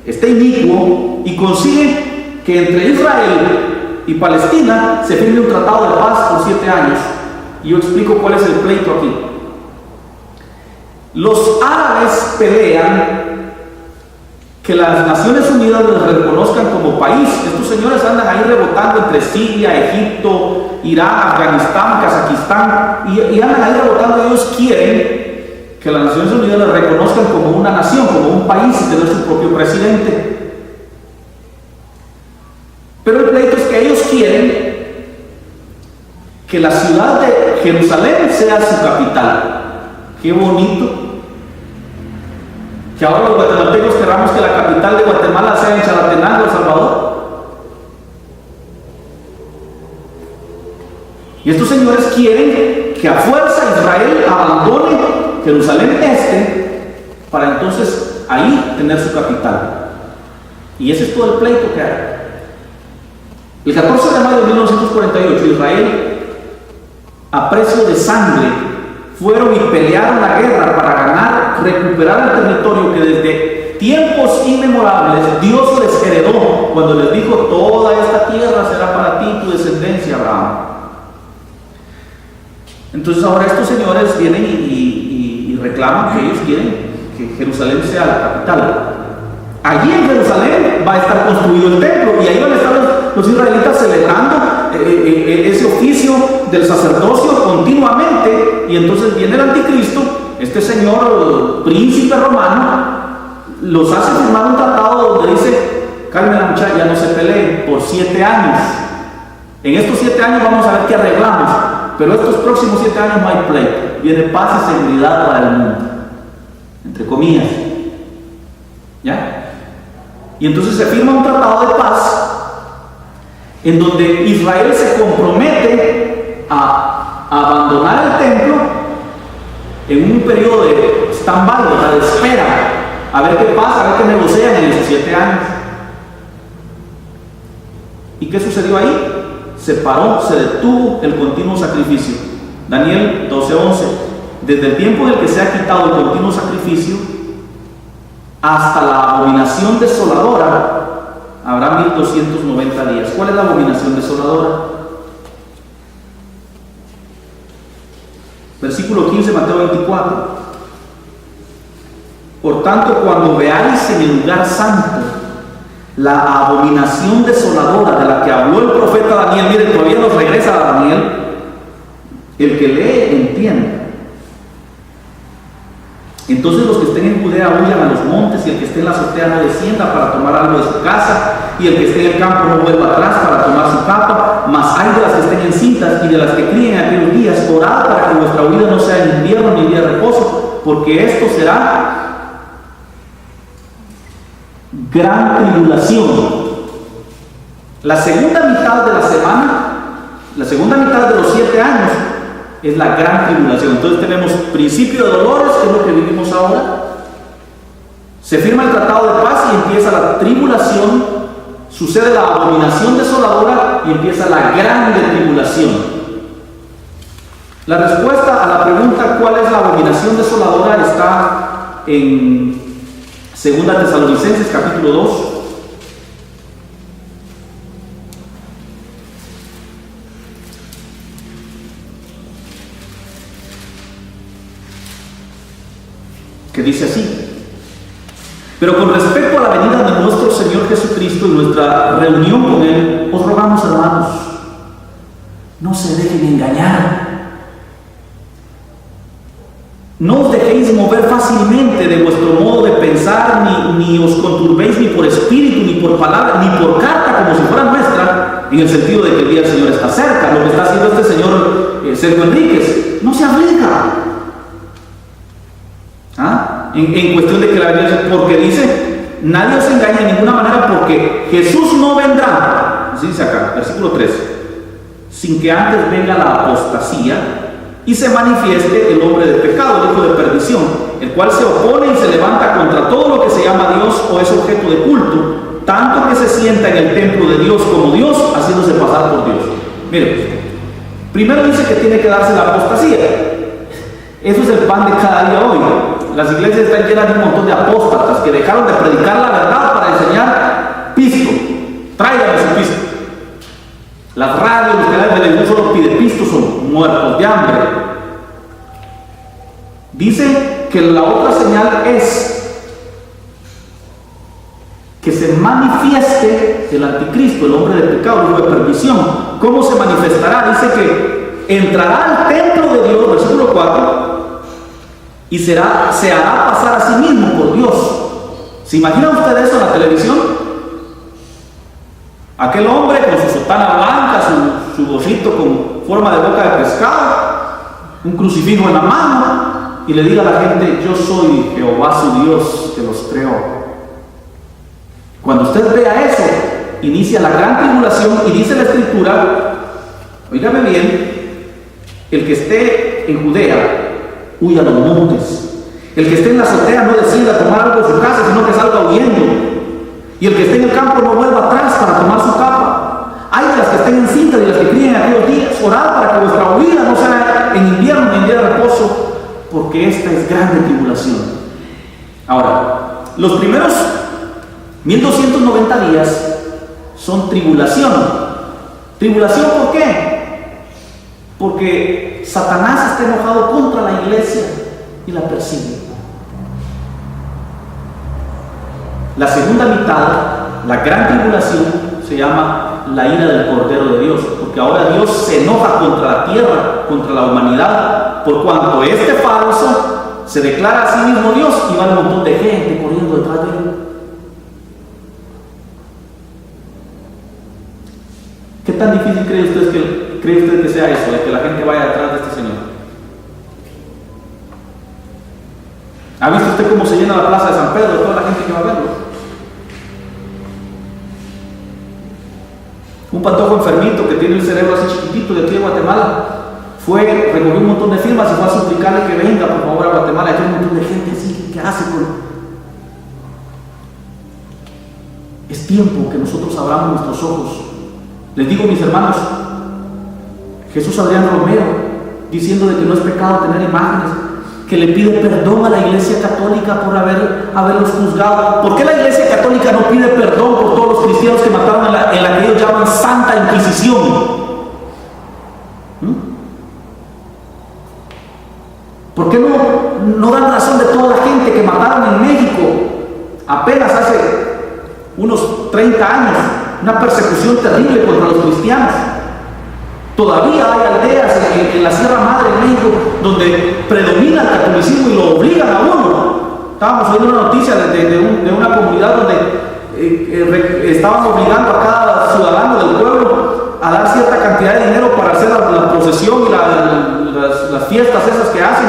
[SPEAKER 1] este inicuo, y consigue que entre Israel y Palestina se firme un tratado de paz por 7 años. Y yo explico cuál es el pleito aquí. Los árabes pelean que las Naciones Unidas les reconozcan como país. Estos señores andan ahí rebotando entre Siria, Egipto, Irán, Afganistán, Kazajistán, y andan ahí rebotando. Ellos quieren que las Naciones Unidas les reconozcan como una nación, como un país, y tener su propio presidente. Pero el pleito es que ellos quieren que la ciudad de Jerusalén sea su capital. Qué bonito. Que ahora los guatemaltecos queramos que la capital de Guatemala sea en Chalatenango, El Salvador. Y estos señores quieren que a fuerza Israel abandone Jerusalén Este para entonces ahí tener su capital. Y ese es todo el pleito que hay. El 14 de mayo de 1948, Israel, a precio de sangre, fueron y pelearon la guerra para ganar, recuperar el territorio que desde tiempos inmemorables Dios les heredó cuando les dijo: toda esta tierra será para ti y tu descendencia, Abraham. Entonces ahora estos señores vienen y reclaman que ellos quieren que Jerusalén sea la capital. Allí en Jerusalén va a estar construido el templo y ahí van a estar los israelitas celebrando ese oficio del sacerdocio continuamente. Y entonces viene el anticristo, este señor príncipe romano, los hace firmar un tratado donde dice: calmen la muchacha, ya no se peleen por 7 años. En estos 7 años vamos a ver qué arreglamos, pero estos próximos 7 años no hay pleito. Viene paz y seguridad para el mundo, entre comillas. ¿Ya? Y entonces se firma un tratado de paz en donde Israel se compromete a abandonar el templo en un periodo de stand-by, de espera, a ver qué pasa, a ver qué negocian en esos 7 años. ¿Y qué sucedió ahí? Se paró, se detuvo el continuo sacrificio. Daniel 12:11. Desde el tiempo en el que se ha quitado el continuo sacrificio hasta la abominación desoladora habrá 1290 días. ¿Cuál es la abominación desoladora? Versículo 15, Mateo 24. Por tanto, cuando veáis en el lugar santo la abominación desoladora de la que habló el profeta Daniel, miren, todavía nos regresa a Daniel, el que lee entiende. Entonces los que estén en Judea huyan a los montes, y el que esté en la azotea no descienda para tomar algo de su casa, y el que esté en el campo no vuelva atrás para tomar su capa. Mas hay de las que estén encintas y de las que críen en aquellos días. Orad para que vuestra huida no sea en invierno ni día de reposo, porque esto será gran tribulación. La segunda mitad de la semana, la segunda mitad de los 7 años, es la gran tribulación. Entonces tenemos principio de dolores, que es lo que vivimos ahora. Se firma el tratado de paz y empieza la tribulación. Sucede la abominación desoladora y empieza la grande tribulación. La respuesta a la pregunta ¿cuál es la abominación desoladora? Está en 2 Tesalonicenses capítulo 2. Que dice así: pero con respecto a la venida de nuestro Señor Jesucristo y nuestra reunión con Él, os rogamos, hermanos, no se dejen engañar. No os dejéis mover fácilmente de vuestro modo de pensar, ni os conturbéis ni por espíritu, ni por palabra, ni por carta como si fuera nuestra, en el sentido de que el día del Señor está cerca. Lo que está haciendo este señor Sergio Enríquez, no se aflija. En cuestión de que la venida, porque dice: nadie os engaña de ninguna manera, porque Jesús no vendrá, así dice acá, versículo 3, sin que antes venga la apostasía y se manifieste el hombre de pecado, el hijo de perdición, el cual se opone y se levanta contra todo lo que se llama Dios o es objeto de culto, tanto que se sienta en el templo de Dios como Dios, haciéndose pasar por Dios. Miren, primero dice que tiene que darse la apostasía. Eso es el pan de cada día hoy. Las iglesias están llenas de un montón de apóstatas que dejaron de predicar la verdad para enseñar pisto. Tráiganme su pisto. Las radios, los canales de televisión solo pide pisto, son muertos de hambre. Dice que la otra señal es que se manifieste el anticristo, el hombre de pecado, el hijo de perdición. ¿Cómo se manifestará? Dice que entrará al templo de Dios, versículo 4, y se hará pasar a sí mismo por Dios. ¿Se imagina usted eso en la televisión? Aquel hombre con su sotana blanca, su gorrito con forma de boca de pescado, un crucifijo en la mano, y le diga a la gente: yo soy Jehová su Dios que los creó. Cuando usted vea eso, inicia la gran tribulación, y dice la Escritura, oígame bien, el que esté en Judea, huya a los montes. El que esté en la azotea no decida tomar algo de su casa, sino que salga huyendo. Y el que esté en el campo no vuelva atrás para tomar su capa. Hay de las que estén en cinta y de las que críen en aquellos días. Orad para que vuestra huida no sea en invierno ni en día de reposo, porque esta es grande tribulación. Ahora, los primeros 1290 días son tribulación. ¿Tribulación por qué? Porque Satanás está enojado contra la iglesia y la persigue. La segunda mitad, la gran tribulación, se llama la ira del Cordero de Dios, porque ahora Dios se enoja contra la tierra, contra la humanidad, por cuanto este falso se declara a sí mismo Dios y va un montón de gente corriendo detrás de él. ¿Qué tan difícil cree usted que sea eso, de que la gente vaya detrás de este Señor? ¿Ha visto usted cómo se llena la plaza de San Pedro, toda la gente que va a verlo? Un patojo enfermito que tiene el cerebro así chiquitito de aquí de Guatemala recogió un montón de firmas y fue a suplicarle que venga por favor a Guatemala. Hay un montón de gente así, ¿qué hace? Es tiempo que nosotros abramos nuestros ojos. Les digo, mis hermanos, Jesús Adrián Romero, diciendo de que no es pecado tener imágenes, que le pide perdón a la Iglesia Católica por haberlos juzgado. ¿Por qué la Iglesia Católica no pide perdón por todos los cristianos que mataron en la que ellos llaman Santa Inquisición? ¿Por qué no dan razón de toda la gente que mataron en México apenas hace unos 30 años? Una persecución terrible contra los cristianos. Todavía hay aldeas en la Sierra Madre en México donde predomina el catolicismo y lo obligan a uno. Estábamos oyendo una noticia de una comunidad donde estaban obligando a cada ciudadano del pueblo a dar cierta cantidad de dinero para hacer la procesión y las fiestas esas que hacen,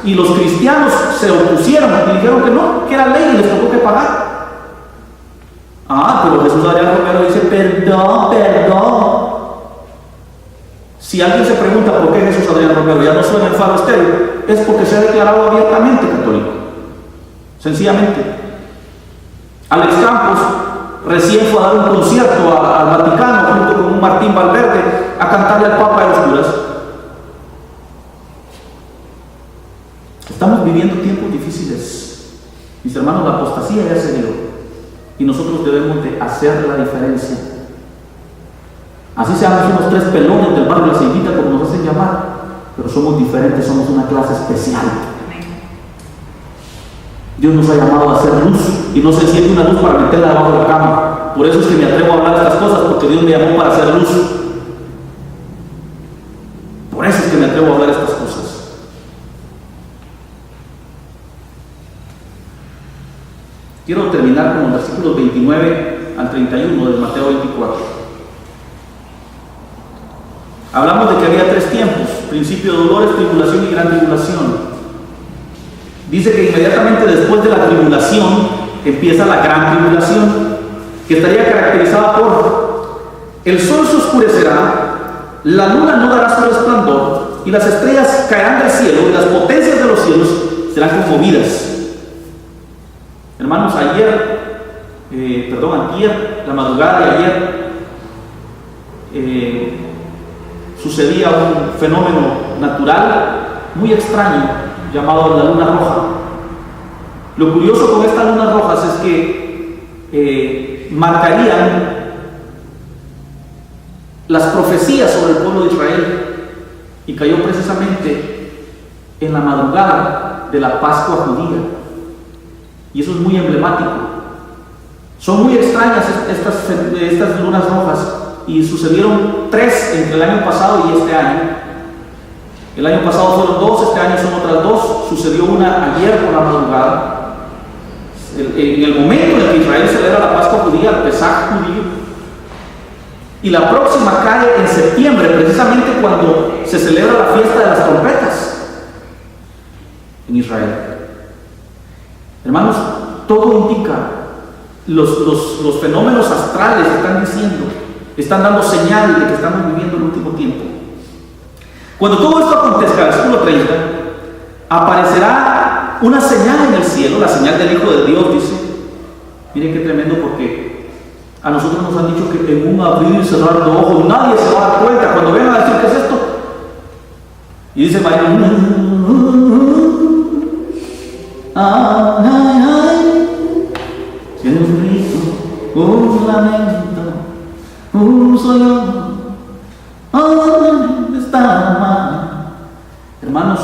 [SPEAKER 1] y los cristianos se opusieron y dijeron que no, que era ley y les tocó que pagar. Pero Jesús Adrián Romero dice: perdón. Si alguien se pregunta por qué Jesús Adrián Romero ya no suena en Faro Estéreo, es porque se ha declarado abiertamente católico. Sencillamente. Alex Campos recién fue a dar un concierto al Vaticano junto con un Martín Valverde a cantarle al Papa de los curas. Estamos viviendo tiempos difíciles. Mis hermanos, la apostasía ya se dio y nosotros debemos de hacer la diferencia. Así seamos unos 3 pelones del barrio La Ceibita, como nos hacen llamar, pero somos diferentes, somos una clase especial. Dios nos ha llamado a hacer luz, y no se enciende una luz para meterla debajo de la cama. Por eso es que me atrevo a hablar de estas cosas, porque Dios me llamó para hacer luz. Por eso es que me atrevo a hablar de estas cosas. Quiero terminar con los versículos 29 al 31 del Mateo 24. Hablamos de que había 3 tiempos: principio de dolores, tribulación y gran tribulación. Dice que inmediatamente después de la tribulación empieza la gran tribulación, que estaría caracterizada por: el sol se oscurecerá, la luna no dará su resplandor, y las estrellas caerán del cielo, y las potencias de los cielos serán conmovidas. Hermanos, antier, la madrugada de ayer, sucedía un fenómeno natural muy extraño llamado la luna roja. Lo curioso con estas lunas rojas es que marcarían las profecías sobre el pueblo de Israel, y cayó precisamente en la madrugada de la Pascua judía, y eso es muy emblemático. Son muy extrañas estas lunas rojas, y sucedieron 3 entre el año pasado y este año. El año pasado fueron 2, este año son otras 2. Sucedió una ayer por la madrugada, en el momento en el que Israel celebra la Pascua judía, el Pesaj judío. Y la próxima cae en septiembre, precisamente cuando se celebra la fiesta de las trompetas en Israel. Hermanos, todo indica, los fenómenos astrales están diciendo, están dando señal de que estamos viviendo el último tiempo. Cuando todo esto acontezca, versículo 30, aparecerá una señal en el cielo, la señal del Hijo de Dios, dice. Miren qué tremendo, porque a nosotros nos han dicho que en un abrir y cerrar de ojos nadie se va a dar cuenta. Cuando vengan a decir qué es esto, y dice María, ay, ay, ay, si es un grito, un lamento, un sollozo, ¿dónde está mamá? Hermanos,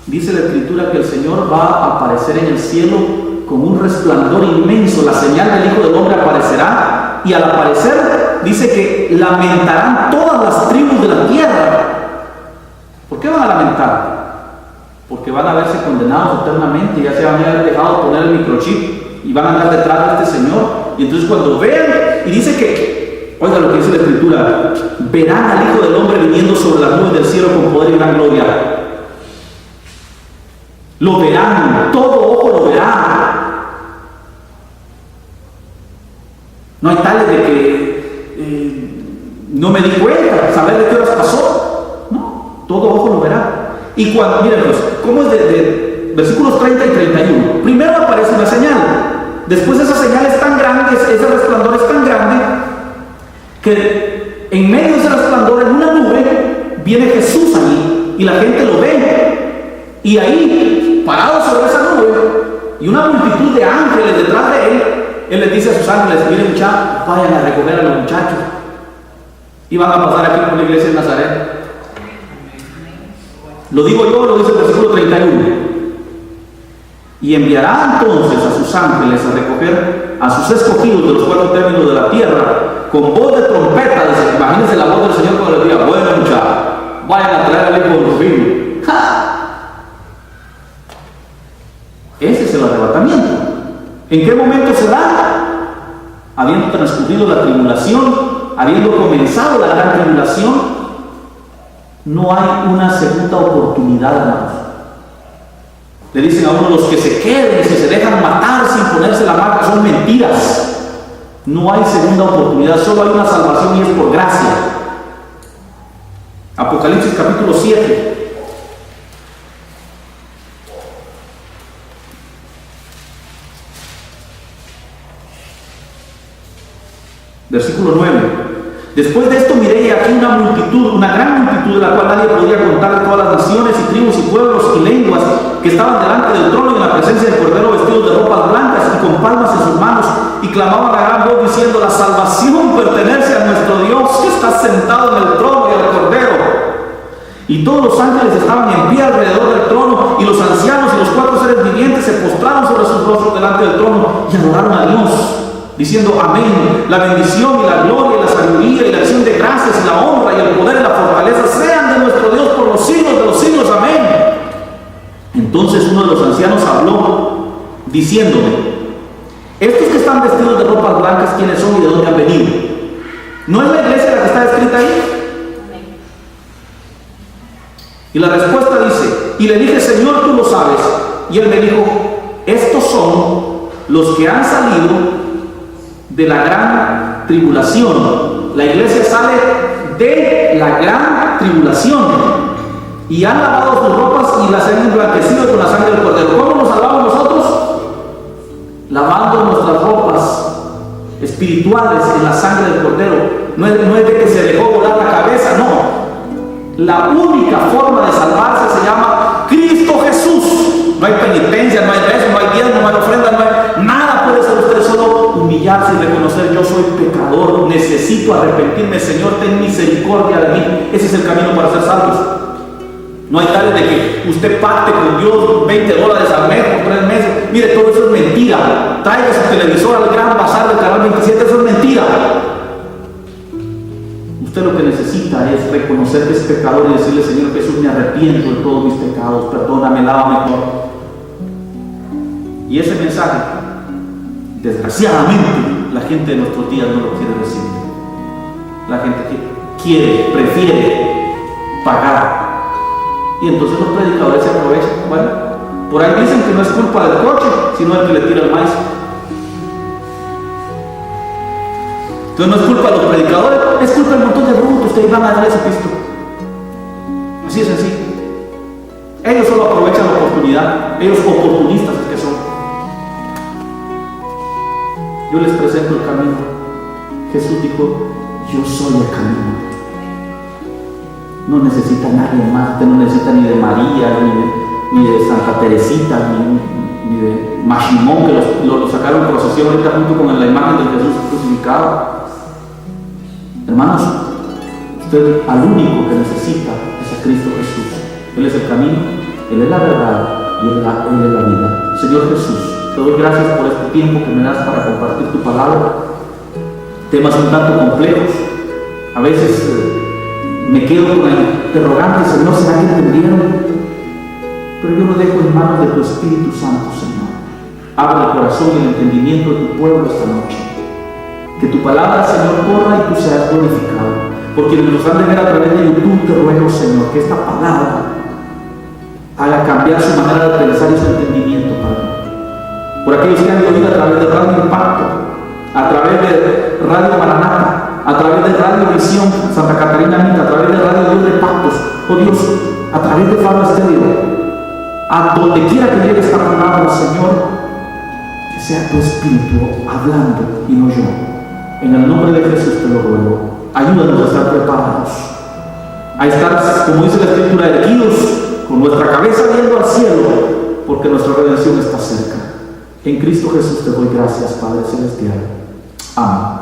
[SPEAKER 1] dice la Escritura que el Señor va a aparecer en el cielo con un resplandor inmenso. La señal del Hijo del Hombre aparecerá, y al aparecer dice que lamentarán todas las tribus de la tierra. ¿Por qué van a lamentar? Porque van a verse condenados eternamente. Ya se van a haber dejado poner el microchip y van a andar detrás de este Señor. Y entonces cuando vean, y dice que, oiga lo que dice la Escritura, verán al Hijo del Hombre viniendo sobre las nubes del cielo con poder y gran gloria. Lo verán, todo ojo lo verá. No hay tales de que no me di cuenta, saber de qué horas pasó. No, todo ojo lo verá. Y cuando, miren, pues, ¿cómo es de versículos 30 y 31? Primero aparece una señal. Después esa señal es tan grande, ese resplandor es tan grande, que en medio de ese resplandor, en una nube, viene Jesús allí, y la gente lo ve. Y ahí, parado sobre esa nube, y una multitud de ángeles detrás de él les dice a sus ángeles, miren muchachos, vayan a recoger a los muchachos. Y van a pasar aquí por la iglesia de Nazaret. Lo digo yo, lo dice el versículo 31. Y enviará entonces a sus ángeles a recoger a sus escogidos de los cuatro términos de la tierra, con voz de trompeta. Imagínense la voz del Señor cuando les diga, bueno muchachos, vayan a traer al Hijo del Hombre. Ese es el arrebatamiento. ¿En qué momento se da? Habiendo transcurrido la tribulación, habiendo comenzado la gran tribulación, no hay una segunda oportunidad, hermanos. Le dicen a uno, los que se queden, si se dejan matar sin ponerse la marca, son mentiras. No hay segunda oportunidad, solo hay una salvación y es por gracia. Apocalipsis capítulo 7. Versículo 9. Después de esto miré y aquí una multitud, una gran multitud de la cual nadie podía contar, de todas las naciones y tribus y pueblos y lenguas, que estaban delante del trono y en la presencia del Cordero, vestidos de ropas blancas y con palmas en sus manos, y clamaban a gran voz diciendo, la salvación pertenece a nuestro Dios que está sentado en el trono y al Cordero. Y todos los ángeles estaban en pie alrededor del trono, y los ancianos y los cuatro seres vivientes se postraron sobre sus rostros delante del trono y adoraron a Dios, diciendo amén. La bendición y la gloria y la sabiduría y la acción de gracias y la honra y el poder y la fortaleza sean de nuestro Dios por los siglos de los siglos. Amén. Entonces uno de los ancianos habló diciéndome, estos que están vestidos de ropas blancas, ¿quiénes son y de dónde han venido? ¿No es la iglesia la que está escrita ahí? Y la respuesta dice, y le dije, Señor, tú lo sabes. Y él me dijo, estos son los que han salido de la gran tribulación. La iglesia sale de la gran tribulación y han lavado sus ropas y las han emblanquecido con la sangre del Cordero. ¿Cómo nos salvamos nosotros? Lavando nuestras ropas espirituales en la sangre del Cordero. No es de que se dejó volar la cabeza, no. La única forma de salvarse se llama Cristo Jesús. No hay penitencia, no hay rezo, no hay diezmo, no hay ofrenda, no hay nada. Puede ser usted solo humillarse y reconocer, yo soy pecador, necesito arrepentirme, Señor, ten misericordia de mí. Ese es el camino para ser salvos. No hay tales de que usted pacte con Dios $20 al mes por 3 meses. Mire, todo eso es mentira. Traiga su televisor al gran bazar del canal 27, eso es mentira. Usted lo que necesita es reconocer que es pecador y decirle, Señor Jesús, me arrepiento de todos mis pecados, perdóname, lávame todo. Y ese mensaje, desgraciadamente, la gente de nuestros días no lo quiere recibir. la gente prefiere pagar. Y entonces los predicadores se aprovechan. Bueno, por ahí dicen que no es culpa del coche, sino del que le tira el maíz. Entonces no es culpa de los predicadores, es culpa del montón de brutos que iban a dar ese Cristo. Así es sencillo. Ellos solo aprovechan la oportunidad, ellos oportunistas es que son. Yo les presento el camino. Jesús dijo, yo soy el camino. No necesita nadie más, usted no necesita ni de María, ni de Santa Teresita, ni de Mashimón, que lo sacaron en procesión ahorita junto con la imagen de Jesús crucificado. Hermanos, usted al único que necesita es a Cristo Jesús. Él es el camino, Él es la verdad y Él es la vida. Señor Jesús, te doy gracias por este tiempo que me das para compartir tu palabra. Temas un tanto complejos. A veces me quedo con el interrogante, Señor, ¿será que entendieron? Pero yo lo dejo en manos de tu Espíritu Santo, Señor. Abre el corazón y el entendimiento de tu pueblo esta noche. Que tu palabra, Señor, corra y tú seas glorificado. Por quienes nos han de ver a través de YouTube, te ruego, Señor, que esta palabra haga cambiar su manera de pensar y su entendimiento, Padre. Por aquellos que han oído a través de Radio Impacto, a través de Radio Maranata, a través de Radio Visión Santa Catarina Mita, a través de Radio Dios de Pactos, oh Dios, a través de Faro Estéreo, a donde quiera que llegue esta palabra, Señor, que sea tu Espíritu hablando y no yo. En el nombre de Jesús te lo ruego. Ayúdanos a estar preparados, a estar, como dice la Escritura, erguidos, con nuestra cabeza viendo al cielo, porque nuestra redención está cerca. En Cristo Jesús te doy gracias, Padre Celestial. Amén.